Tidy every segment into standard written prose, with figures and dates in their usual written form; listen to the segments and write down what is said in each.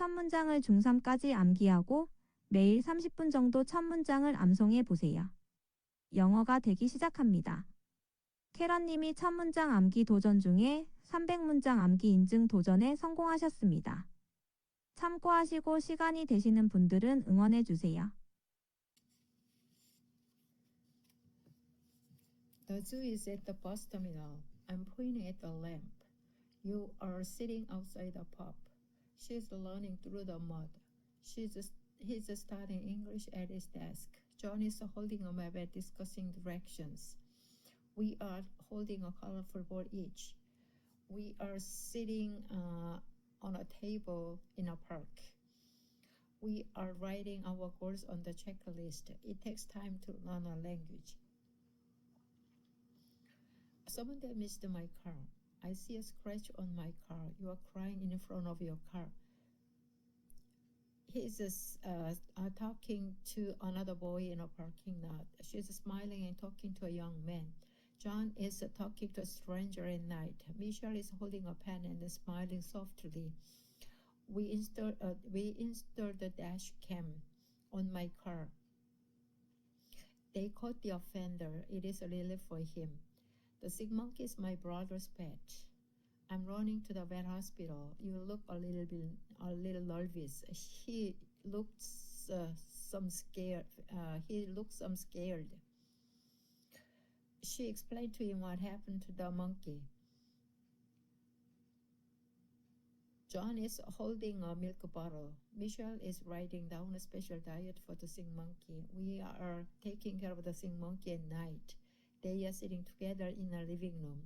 첫 문장을 중3까지 암기하고 매일 30분 정도 첫 문장을 암송해 보세요. 영어가 되기 시작합니다. 캐런님이 첫 문장 암기 도전 중에 300문장 암기 인증 도전에 성공하셨습니다. 참고하시고 시간이 되시는 분들은 응원해 주세요. The zoo is at the bus terminal. I'm pointing at the lamp. You are sitting outside the pub. She's learning through the mud. He's studying English at his desk. John is holding a map and discussing directions. We are holding a colorful ball each. We are sitting on a table in a park. We are writing our goals on the checklist. It takes time to learn a language. Someone damaged my car. I see a scratch on my car. You are crying in front of your car. He's talking to another boy in a parking lot. She's smiling and talking to a young man. John is talking to a stranger at night. Michelle is holding a pen and smiling softly. We installed the dash cam on my car. They caught the offender. It is a relief for him. The sick monkey is my brother's pet. I'm running to the vet hospital. You look a little nervous. He looks scared. She explained to him what happened to the monkey. John is holding a milk bottle. Michelle is writing down a special diet for the sick monkey. We are taking care of the sick monkey at night. They are sitting together in a living room.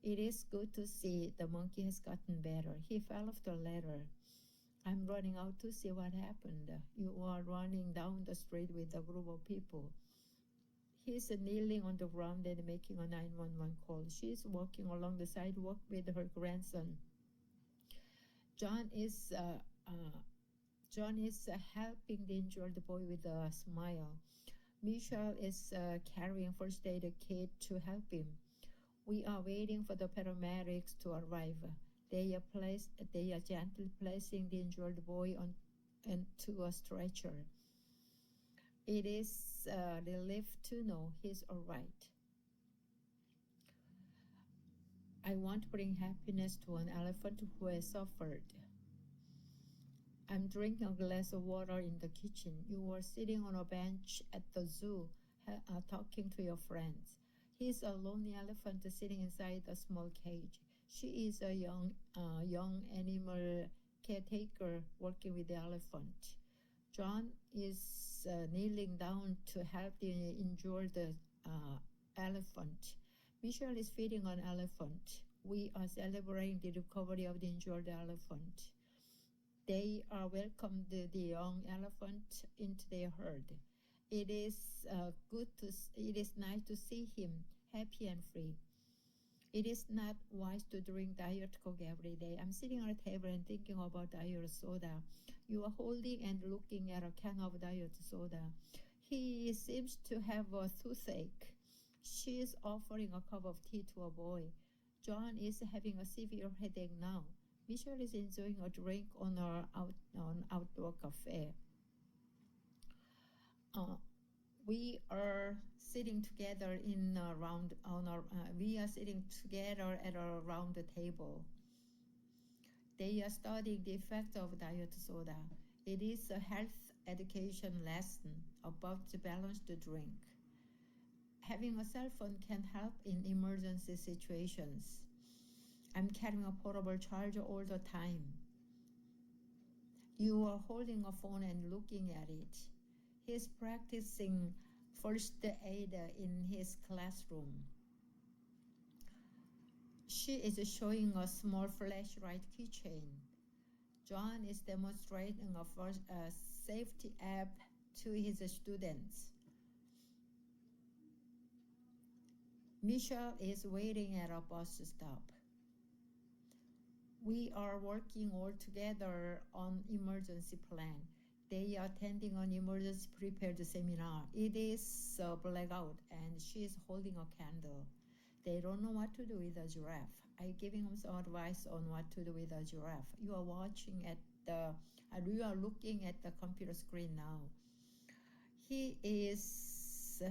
It is good to see the monkey has gotten better. He fell off the ladder. I'm running out to see what happened. You are running down the street with a group of people. He's kneeling on the ground and making a 911 call. She's walking along the sidewalk with her grandson. John is helping the injured boy with a smile. Michelle is carrying first aid kit to help him. We are waiting for the paramedics to arrive. They are gently placing the injured boy onto a stretcher. It is a relief to know he's all right. I want to bring happiness to an elephant who has suffered. I'm drinking a glass of water in the kitchen. You are sitting on a bench at the zoo, talking to your friends. He's a lonely elephant sitting inside a small cage. She is a young animal caretaker working with the elephant. John is kneeling down to help the injured elephant. Michelle is feeding an elephant. We are celebrating the recovery of the injured elephant. They are welcomed the young elephant into their herd. It is nice to see him happy and free. It is not wise to drink Diet Coke every day. I'm sitting on a table and thinking about Diet Soda. You are holding and looking at a can of Diet Soda. He seems to have a toothache. She is offering a cup of tea to a boy. John is having a severe headache now. Michelle is enjoying a drink on our outdoor cafe. We are sitting together at a round table. They are studying the effect of diet soda. It is a health education lesson about the balanced drink. Having a cell phone can help in emergency situations. I'm carrying a portable charger all the time. You are holding a phone and looking at it. He's practicing first aid in his classroom. She is showing a small flashlight keychain. John is demonstrating a safety app to his students. Michelle is waiting at a bus stop. We are working all together on emergency plan. They are attending an emergency prepared seminar. It is a blackout and she is holding a candle. They don't know what to do with a giraffe. I'm giving them some advice on what to do with a giraffe. You are watching at the you are looking at the computer screen now. He is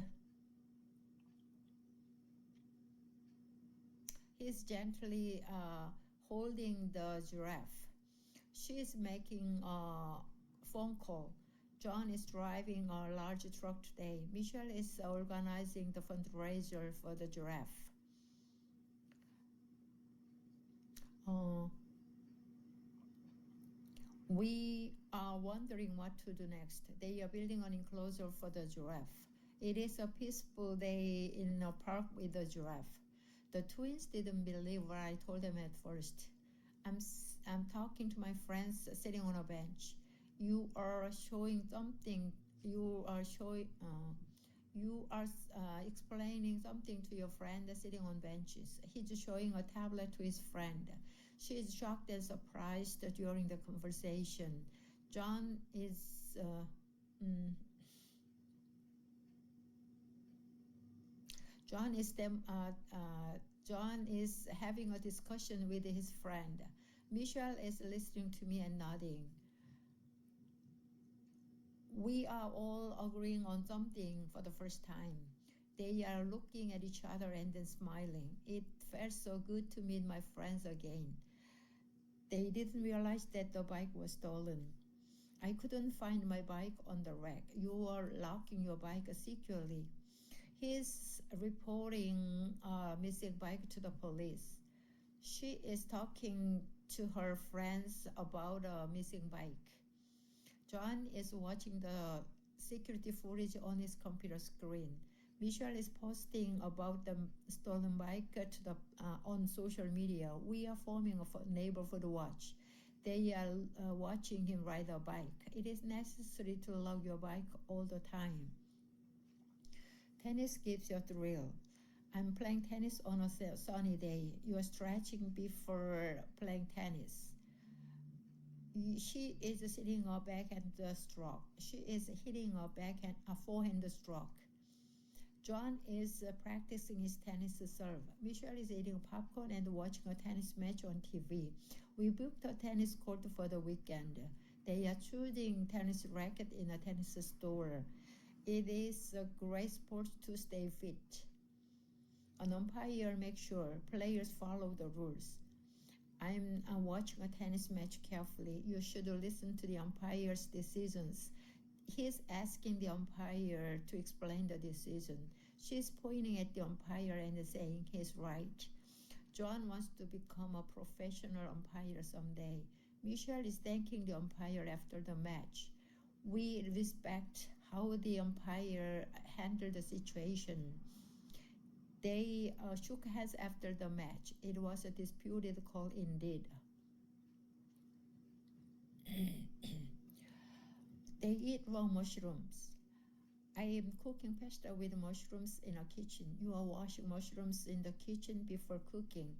gently holding the giraffe. She is making a phone call. John is driving a large truck today. Michelle is organizing the fundraiser for the giraffe. We are wondering what to do next. They are building an enclosure for the giraffe. It is a peaceful day in a park with the giraffe. The twins didn't believe what I told them at first. I'm talking to my friends sitting on a bench. You are showing something. You are explaining something to your friend sitting on benches. He's showing a tablet to his friend. She is shocked and surprised during the conversation. John is having a discussion with his friend. Michelle is listening to me and nodding. We are all agreeing on something for the first time. They are looking at each other and then smiling. It felt so good to meet my friends again. They didn't realize that the bike was stolen. I couldn't find my bike on the rack. You are locking your bike securely. He's reporting a missing bike to the police. She is talking to her friends about a missing bike. John is watching the security footage on his computer screen. Michelle is posting about the stolen bike on social media. We are forming a neighborhood watch. They are watching him ride a bike. It is necessary to lock your bike all the time. Tennis gives you a thrill. I'm playing tennis on a sunny day. You are stretching before playing tennis. She is hitting a backhand stroke. She is hitting a forehand stroke. John is practicing his tennis serve. Michelle is eating popcorn and watching a tennis match on TV. We booked a tennis court for the weekend. They are choosing tennis racket in a tennis store. It is a great sport to stay fit. An umpire makes sure players follow the rules. I'm watching a tennis match carefully. You should listen to the umpire's decisions. He's asking the umpire to explain the decision. She's pointing at the umpire and saying he's right. John wants to become a professional umpire someday. Michelle is thanking the umpire after the match. We respect how the umpire handled the situation. They shook hands after the match. It was a disputed call indeed. They eat raw mushrooms. I am cooking pasta with mushrooms in a kitchen. You are washing mushrooms in the kitchen before cooking.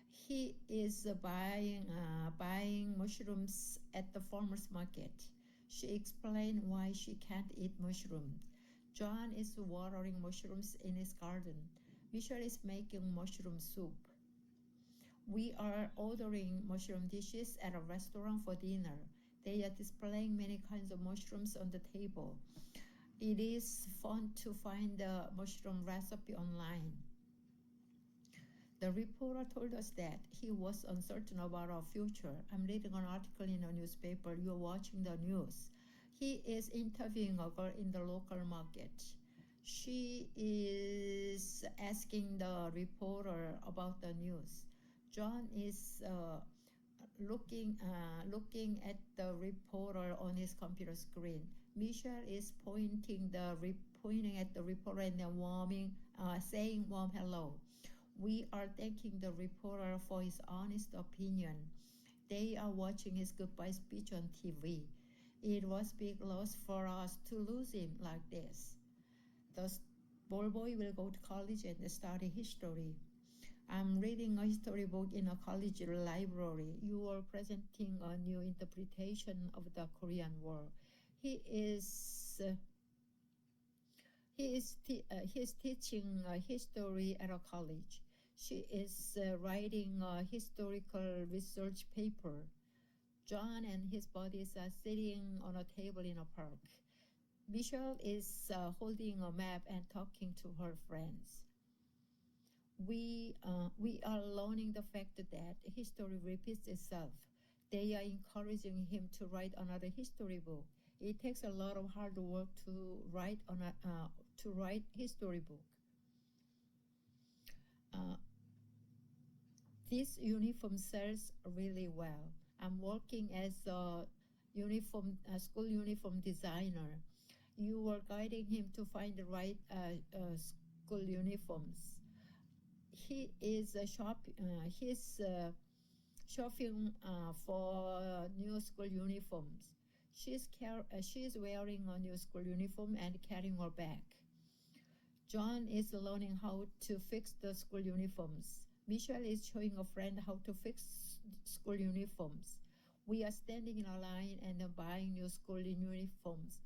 He is buying mushrooms at the farmer's market. She explained why she can't eat mushrooms. John is watering mushrooms in his garden. Michelle is making mushroom soup. We are ordering mushroom dishes at a restaurant for dinner. They are displaying many kinds of mushrooms on the table. It is fun to find the mushroom recipe online. The reporter told us that he was uncertain about our future. I'm reading an article in a newspaper. You're watching the news. He is interviewing a girl in the local market. She is asking the reporter about the news. John is looking at the reporter on his computer screen. Michelle is pointing at the reporter and then saying warm hello. We are thanking the reporter for his honest opinion. They are watching his goodbye speech on TV. It was big loss for us to lose him like this. The small boy will go to college and study history. I'm reading a history book in a college library. You are presenting a new interpretation of the Korean War. He is teaching history at a college. She is writing a historical research paper. John and his buddies are sitting on a table in a park. Michelle is holding a map and talking to her friends. We are learning the fact that history repeats itself. They are encouraging him to write another history book. It takes a lot of hard work to write history book. This uniform sells really well. I'm working as a school uniform designer. You were guiding him to find the right school uniforms. He is shopping for new school uniforms. She's wearing a new school uniform and carrying her bag. John is learning how to fix the school uniforms. Michelle is showing a friend how to fix school uniforms. We are standing in a line and buying new school uniforms.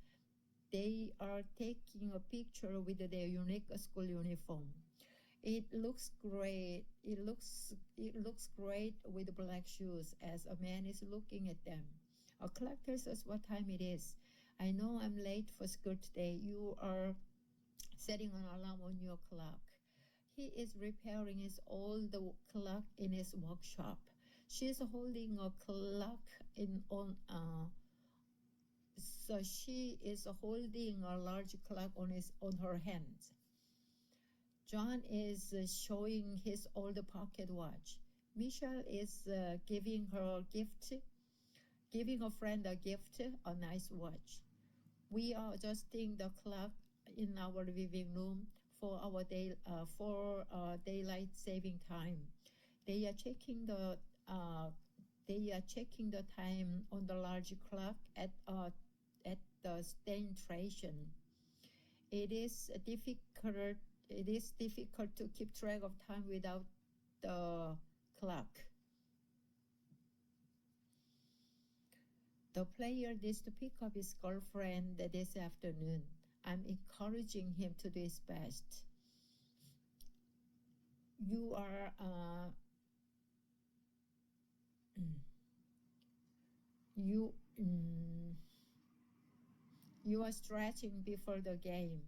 They are taking a picture with their unique school uniform. It looks great. It looks great with black shoes as a man is looking at them. A clock tells us what time it is. I know I'm late for school today. You are setting an alarm on your clock. He is repairing his old clock in his workshop. She's holding a clock so she is holding a large clock on her hands. John is showing his old pocket watch. Michelle is giving a friend a gift, a nice watch. We are adjusting the clock in our living room for our daylight saving time. They are checking the time on the large clock at the station. It is difficult to keep track of time without the clock. The player needs to pick up his girlfriend this afternoon. I'm encouraging him to do his best. You are you are stretching before the game.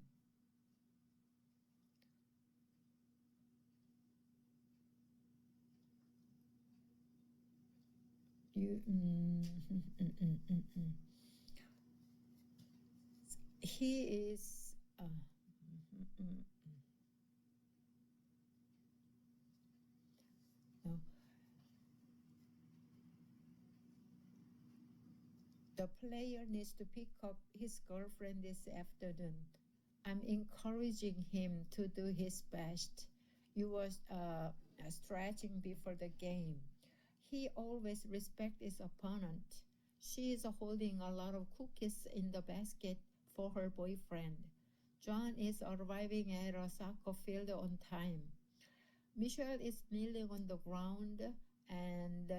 He is no. The player needs to pick up his girlfriend this afternoon. I'm encouraging him to do his best. You were stretching before the game. He always respects his opponent. She is holding a lot of cookies in the basket for her boyfriend. John is arriving at a soccer field on time. Michelle is kneeling on the ground and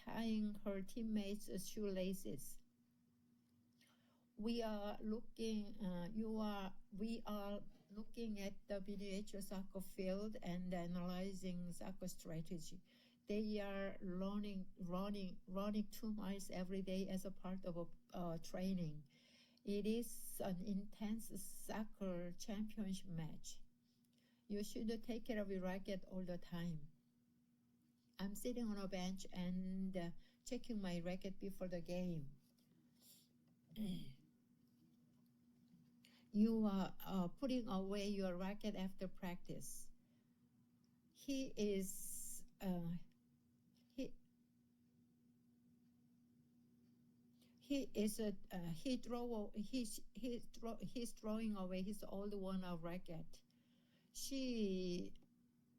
tying her teammates' shoelaces. We are looking at the miniature soccer field and analyzing soccer strategy. They are running 2 miles every day as a part of a training. It is an intense soccer championship match. You should take care of your racket all the time. I'm sitting on a bench and checking my racket before the game. You are putting away your racket after practice. He's throwing away his old worn-out racket. She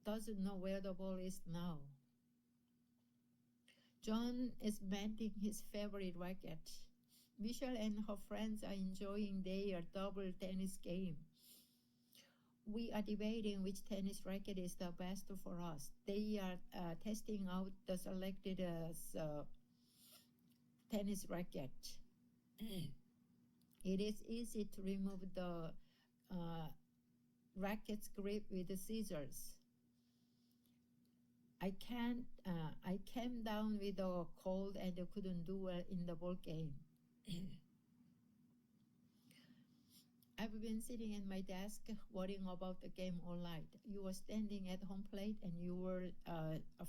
doesn't know where the ball is now. John is mending his favorite racket. Michelle and her friends are enjoying their double tennis game. We are debating which tennis racket is the best for us. They are testing out the selected tennis racket. It is easy to remove the racket's grip with the scissors. I came down with a cold and couldn't do well in the ball game. I've been sitting at my desk worrying about the game all night. You were standing at home plate and your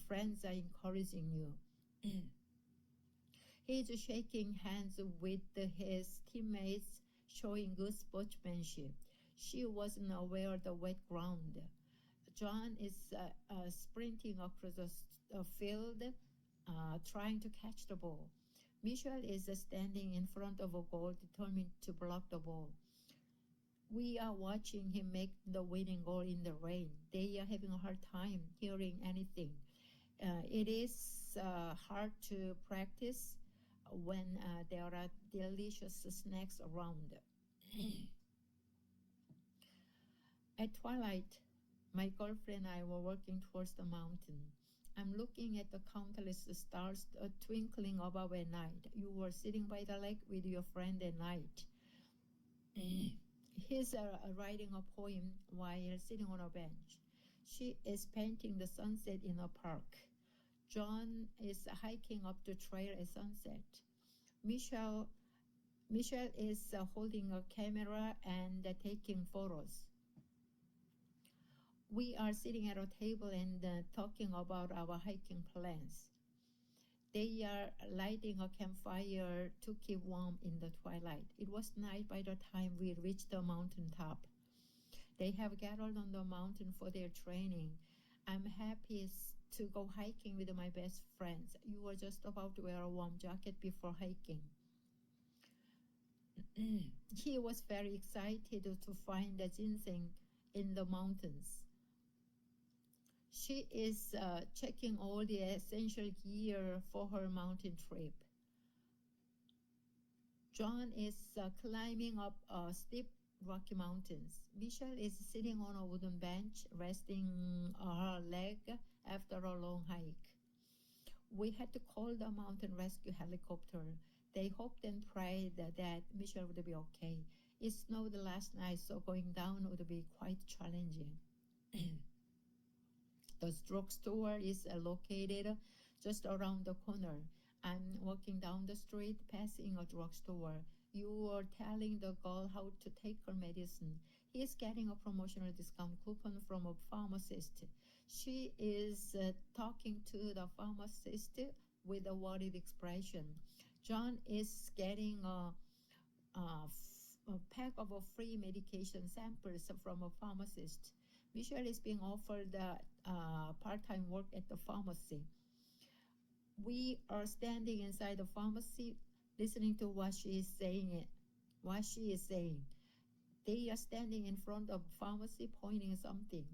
friends are encouraging you. He's shaking hands with his teammates, showing good sportsmanship. She wasn't aware of the wet ground. John is sprinting across the field, trying to catch the ball. Michelle is standing in front of a goal, determined to block the ball. We are watching him make the winning goal in the rain. They are having a hard time hearing anything. It is hard to practice when there are delicious snacks around. At twilight, my girlfriend and I were walking towards the mountain. I'm looking at the countless stars twinkling above at night. You were sitting by the lake with your friend at night. He's writing a poem while sitting on a bench. She is painting the sunset in a park. John is hiking up the trail at sunset. Michelle is holding a camera and taking photos. We are sitting at a table and talking about our hiking plans. They are lighting a campfire to keep warm in the twilight. It was night by the time we reached the mountain top. They have gathered on the mountain for their training. I'm happy to go hiking with my best friends. You were just about to wear a warm jacket before hiking. He was very excited to find the ginseng in the mountains. She is checking all the essential gear for her mountain trip. John is climbing up steep rocky mountains. Michelle is sitting on a wooden bench, resting her leg after a long hike. We had to call the mountain rescue helicopter. They hoped and prayed that Michelle would be okay. It snowed last night, so going down would be quite challenging. The drugstore is located just around the corner. I'm walking down the street, passing a drugstore. You are telling the girl how to take her medicine. He is getting a promotional discount coupon from a pharmacist. She is talking to the pharmacist with a worried expression. John is getting a pack of free medication samples from a pharmacist. Michelle is being offered part-time work at the pharmacy. We are standing inside the pharmacy, listening to what she is saying. They are standing in front of the pharmacy, pointing something.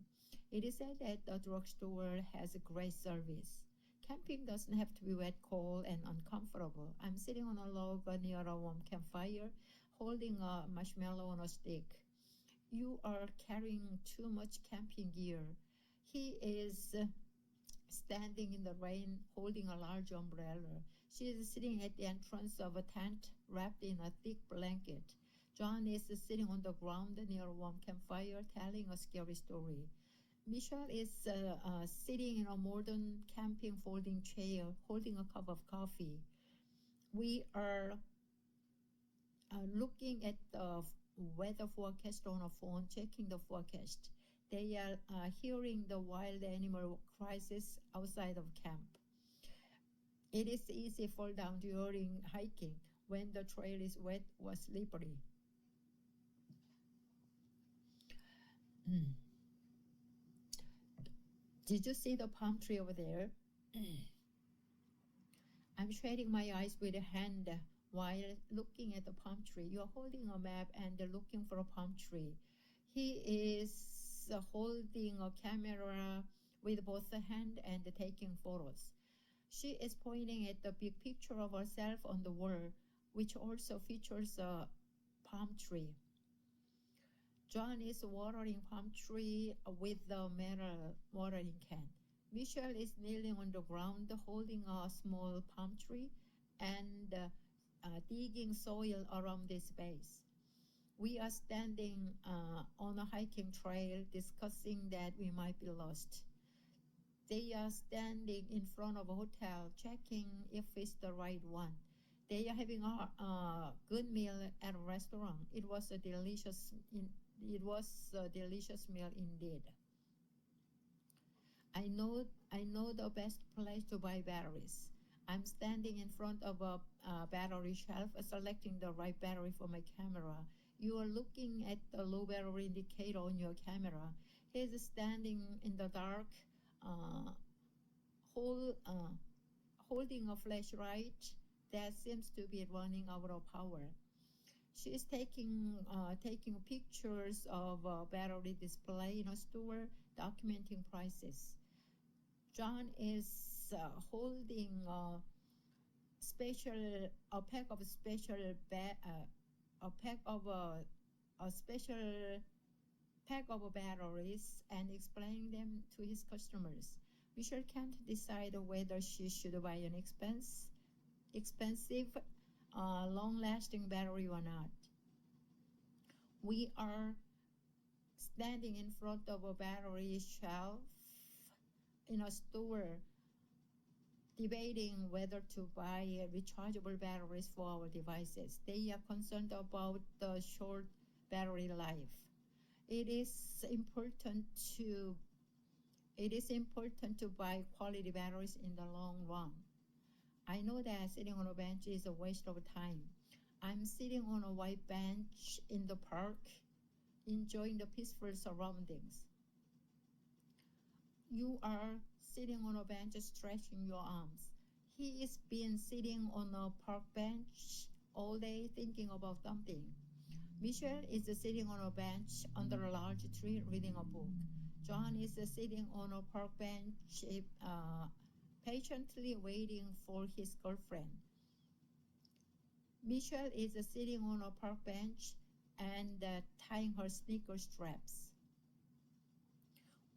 It is said that the drugstore has a great service. Camping doesn't have to be wet, cold, and uncomfortable. I'm sitting on a log near a warm campfire, holding a marshmallow on a stick. You are carrying too much camping gear. He is standing in the rain, holding a large umbrella. She is sitting at the entrance of a tent, wrapped in a thick blanket. John is sitting on the ground near a warm campfire, telling a scary story. Michelle is sitting in a modern camping folding chair, holding a cup of coffee. We are looking at the weather forecast on a phone, checking the forecast. They are hearing the wild animal crisis outside of camp. It is easy to fall down during hiking when the trail is wet or slippery. Did you see the palm tree over there? I'm shading my eyes with a hand while looking at the palm tree. You are holding a map and looking for a palm tree. He is holding a camera with both the hand and taking photos. She is pointing at the big picture of herself on the wall, which also features a palm tree. John is watering palm tree with the metal watering can. Michelle is kneeling on the ground holding a small palm tree and digging soil around its base. We are standing on a hiking trail discussing that we might be lost. They are standing in front of a hotel, checking if it's the right one. They are having a good meal at a restaurant. It was a delicious meal indeed. I know the best place to buy batteries. I'm standing in front of a battery shelf, selecting the right battery for my camera. You are looking at the low battery indicator on your camera. He's standing in the dark, holding a flashlight that seems to be running out of power. She is taking pictures of a battery display in a store, documenting prices. John is holding a pack of special batteries and explaining them to his customers. Michelle can't decide whether she should buy an expensive, long-lasting battery or not. We are standing in front of a battery shelf in a store, debating whether to buy rechargeable batteries for our devices. They are concerned about the short battery life. It is important to buy quality batteries in the long run. I know that sitting on a bench is a waste of time. I'm sitting on a white bench in the park, enjoying the peaceful surroundings. You are sitting on a bench, stretching your arms. He is been sitting on a park bench all day, thinking about something. Michelle is sitting on a bench under a large tree, reading a book. John is sitting on a park bench, patiently waiting for his girlfriend. Michelle is sitting on a park bench and tying her sneaker straps.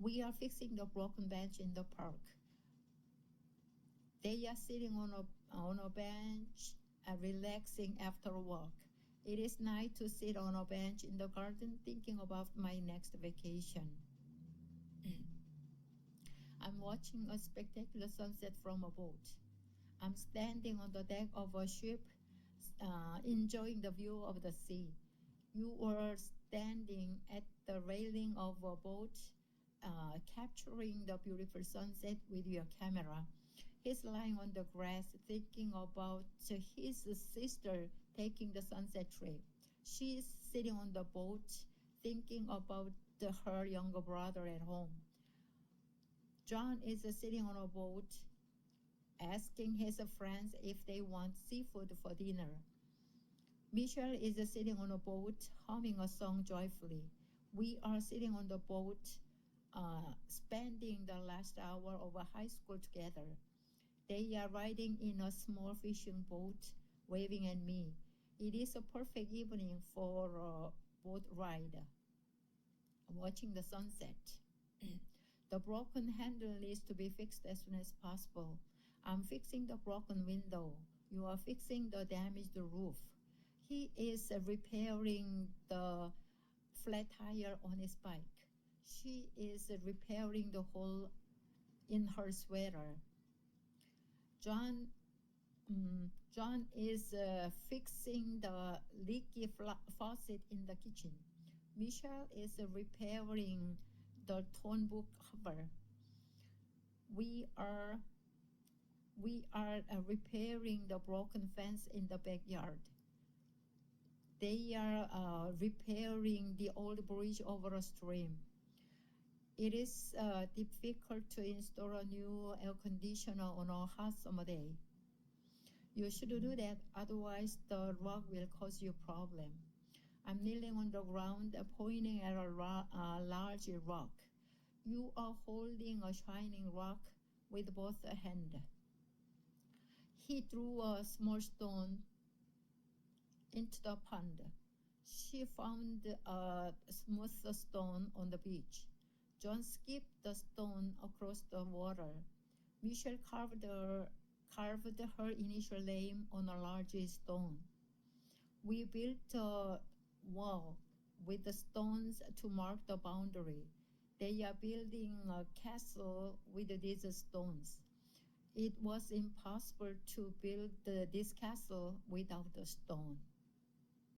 We are fixing the broken bench in the park. They are sitting on a bench, relaxing after a walk. It is nice to sit on a bench in the garden, thinking about my next vacation. I'm watching a spectacular sunset from a boat. I'm standing on the deck of a ship, enjoying the view of the sea. You are standing at the railing of a boat, capturing the beautiful sunset with your camera. He's lying on the grass, thinking about his sister taking the sunset trip. She's sitting on the boat, thinking about her younger brother at home. John is sitting on a boat, asking his friends if they want seafood for dinner. Michelle is sitting on a boat, humming a song joyfully. We are sitting on the boat, spending the last hour of high school together. They are riding in a small fishing boat, waving at me. It is a perfect evening for a boat ride, watching the sunset. The broken handle needs to be fixed as soon as possible. I'm fixing the broken window. You are fixing the damaged roof. He is repairing the flat tire on his bike. She is repairing the hole in her sweater. John is fixing the leaky faucet in the kitchen. Michelle is repairing the torn book cover. We are repairing the broken fence in the backyard. They are repairing the old bridge over a stream. It is difficult to install a new air conditioner on a hot summer day. You should do that, otherwise the rock will cause you a problem. I'm kneeling on the ground, pointing at a large rock. You are holding a shining rock with both hands. He threw a small stone into the pond. She found a smooth stone on the beach. John skipped the stone across the water. Michelle carved her initial name on a large stone. We built a wall with the stones to mark the boundary. They are building a castle with these stones. It was impossible to build this castle without the stone.